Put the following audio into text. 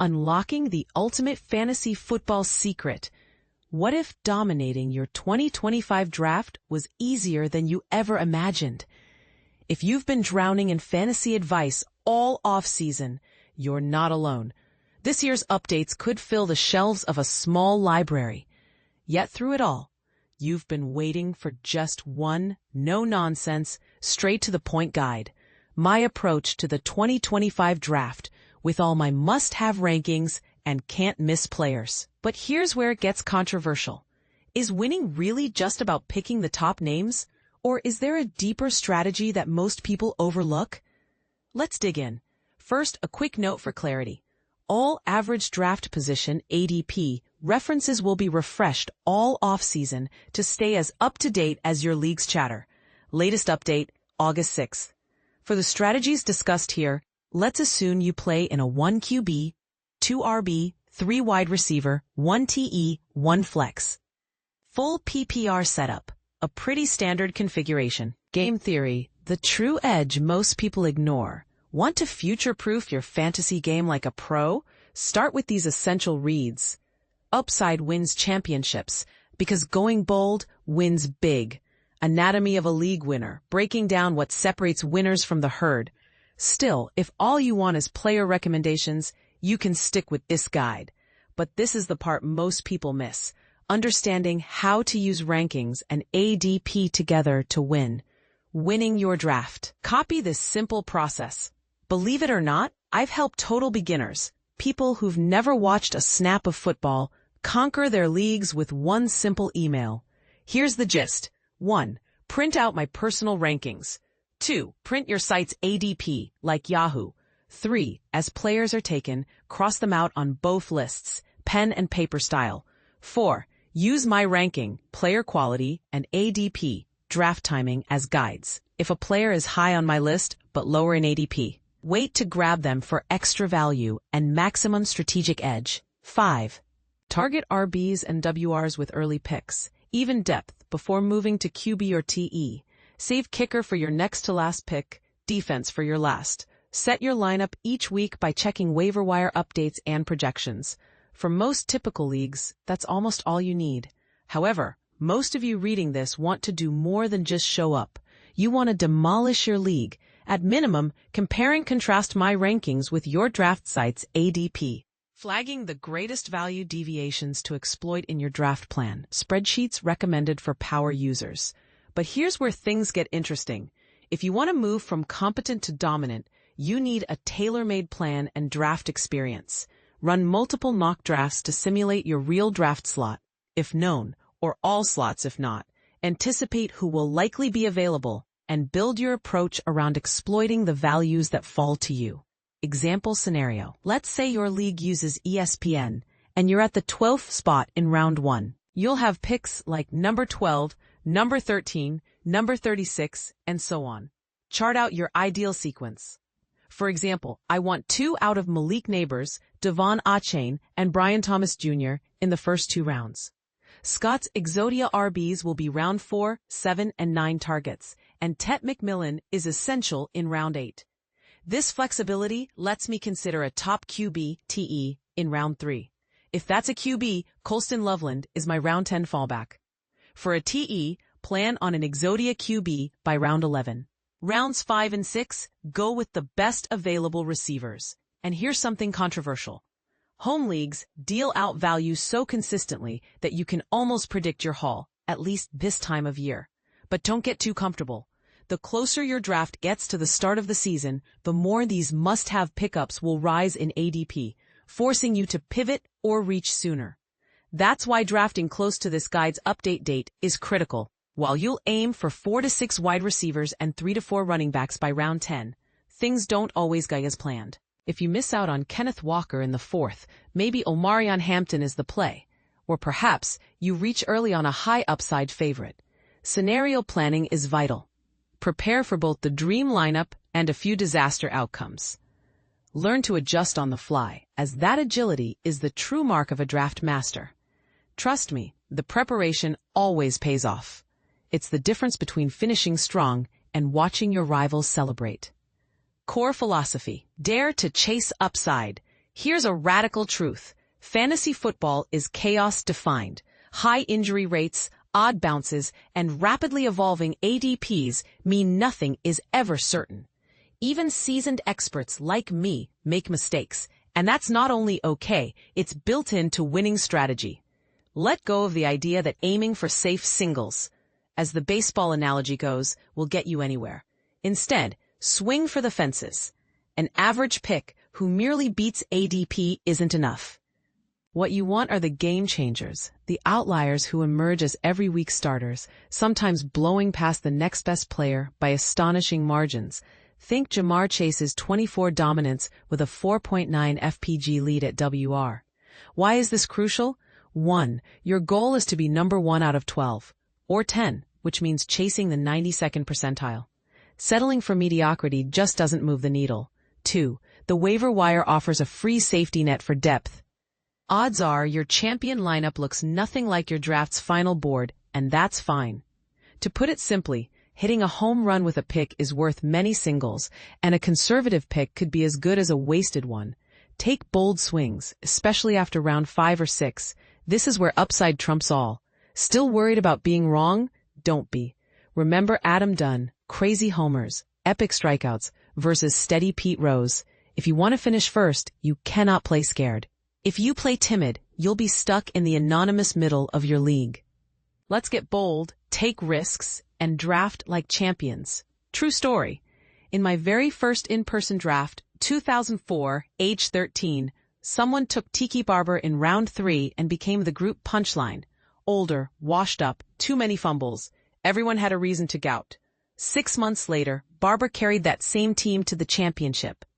Unlocking the ultimate fantasy football secret. What if dominating your 2025 draft was easier than you ever imagined? If you've been drowning in fantasy advice all off-season, you're not alone. This year's updates could fill the shelves of a small library. Yet through it all, you've been waiting for just one no-nonsense, straight-to-the-point guide. My approach to the 2025 draft, with all my must-have rankings and can't-miss players. But here's where it gets controversial. Is winning really just about picking the top names? Or is there a deeper strategy that most people overlook? Let's dig in. First, a quick note for clarity. All average draft position ADP references will be refreshed all off-season to stay as up-to-date as your league's chatter. Latest update, August 6th. For the strategies discussed here, let's assume you play in a 1 QB, 2 RB, 3 wide receiver, 1 TE, 1 flex. Full PPR setup. A pretty standard configuration. Game theory, the true edge most people ignore. Want to future-proof your fantasy game like a pro? Start with these essential reads. Upside wins championships, because going bold wins big. Anatomy of a league winner, breaking down what separates winners from the herd. Still, if all you want is player recommendations, you can stick with this guide. But this is the part most people miss. Understanding how to use rankings and ADP together to win. Winning your draft. Copy this simple process. Believe it or not, I've helped total beginners, people who've never watched a snap of football, conquer their leagues with one simple email. Here's the gist. 1. Print out my personal rankings. 2. Print your site's ADP, like Yahoo. 3. As players are taken, cross them out on both lists, pen and paper style. 4. Use my ranking, player quality, and ADP, draft timing, as guides. If a player is high on my list, but lower in ADP, wait to grab them for extra value and maximum strategic edge. 5. Target RBs and WRs with early picks, even depth, before moving to QB or TE. Save kicker for your next-to-last pick, defense for your last. Set your lineup each week by checking waiver wire updates and projections. For most typical leagues, that's almost all you need. However, most of you reading this want to do more than just show up. You want to demolish your league. At minimum, compare and contrast my rankings with your draft site's ADP. Flagging the greatest value deviations to exploit in your draft plan. Spreadsheets recommended for power users. But here's where things get interesting. If you want to move from competent to dominant, you need a tailor-made plan and draft experience. Run multiple mock drafts to simulate your real draft slot, if known, or all slots if not. Anticipate who will likely be available, and build your approach around exploiting the values that fall to you. Example scenario. Let's say your league uses ESPN, and you're at the 12th spot in round 1. You'll have picks like number 12, number 13, number 36, and so on. Chart out your ideal sequence. For example, I want 2 out of Malik Nabers, Achane, and Brian Thomas Jr. in the first 2 rounds. Scott's Exodia RBs will be round 4, 7, and 9 targets, and Tet McMillan is essential in round 8. This flexibility lets me consider a top QB, TE, in round 3. If that's a QB, Colston Loveland is my round 10 fallback. For a TE, plan on an Exodia QB by round 11. Rounds 5 and 6, go with the best available receivers. And here's something controversial. Home leagues deal out value so consistently that you can almost predict your haul, at least this time of year. But don't get too comfortable. The closer your draft gets to the start of the season, the more these must-have pickups will rise in ADP, forcing you to pivot or reach sooner. That's why drafting close to this guide's update date is critical. While you'll aim for 4 to 6 wide receivers and 3 to 4 running backs by round 10, things don't always go as planned. If you miss out on Kenneth Walker in the 4th, maybe Omarion Hampton is the play. Or perhaps you reach early on a high upside favorite. Scenario planning is vital. Prepare for both the dream lineup and a few disaster outcomes. Learn to adjust on the fly, as that agility is the true mark of a draft master. Trust me, the preparation always pays off. It's the difference between finishing strong and watching your rivals celebrate. Core philosophy. Dare to chase upside. Here's a radical truth. Fantasy football is chaos defined. High injury rates, odd bounces, and rapidly evolving ADPs mean nothing is ever certain. Even seasoned experts like me make mistakes, and that's not only okay, it's built into winning strategy. Let go of the idea that aiming for safe singles, as the baseball analogy goes, will get you anywhere. Instead, swing for the fences. An average pick who merely beats ADP isn't enough. What you want are the game changers, the outliers who emerge as every week starters, sometimes blowing past the next best player by astonishing margins. Think Jamar Chase's 24 dominance with a 4.9 FPG lead at WR. Why is this crucial? 1. Your goal is to be number 1 out of 12, or 10, which means chasing the 92nd percentile. Settling for mediocrity just doesn't move the needle. 2. The waiver wire offers a free safety net for depth. Odds are your champion lineup looks nothing like your draft's final board, and that's fine. To put it simply, hitting a home run with a pick is worth many singles, and a conservative pick could be as good as a wasted one. Take bold swings, especially after round 5 or 6. This is where upside trumps all. Still worried about being wrong? Don't be. Remember Adam Dunn, crazy homers, epic strikeouts, versus steady Pete Rose. If you want to finish first, you cannot play scared. If you play timid, you'll be stuck in the anonymous middle of your league. Let's get bold, take risks, and draft like champions. True story. In my very first in-person draft, 2004, age 13, someone took Tiki Barber in round 3 and became the group punchline. Older, washed up, too many fumbles. Everyone had a reason to gout. 6 months later, Barber carried that same team to the championship.